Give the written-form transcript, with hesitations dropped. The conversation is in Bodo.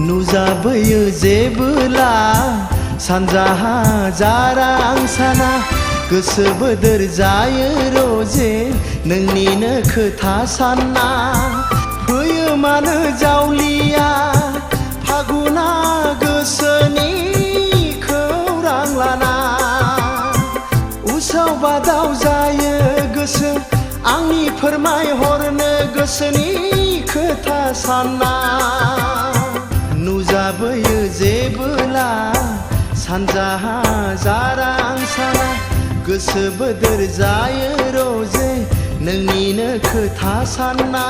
नुजाबोयो जेबोला सानजाहा जारां साना गोसो बोदोर जायो रोजे नोंनिनो खोथा सानना फैयो मानो जावलिया फागुना गोसोनि खौरां लाना उसाव बादाव जायो गोसो आंनि फोरमायहरनो गोसोनि खोथा सानना नुजाबोयो जेबोला सानजाहा जारां साना गोसो बोदोर जायो रोजे नोंनिनो खोथा सानना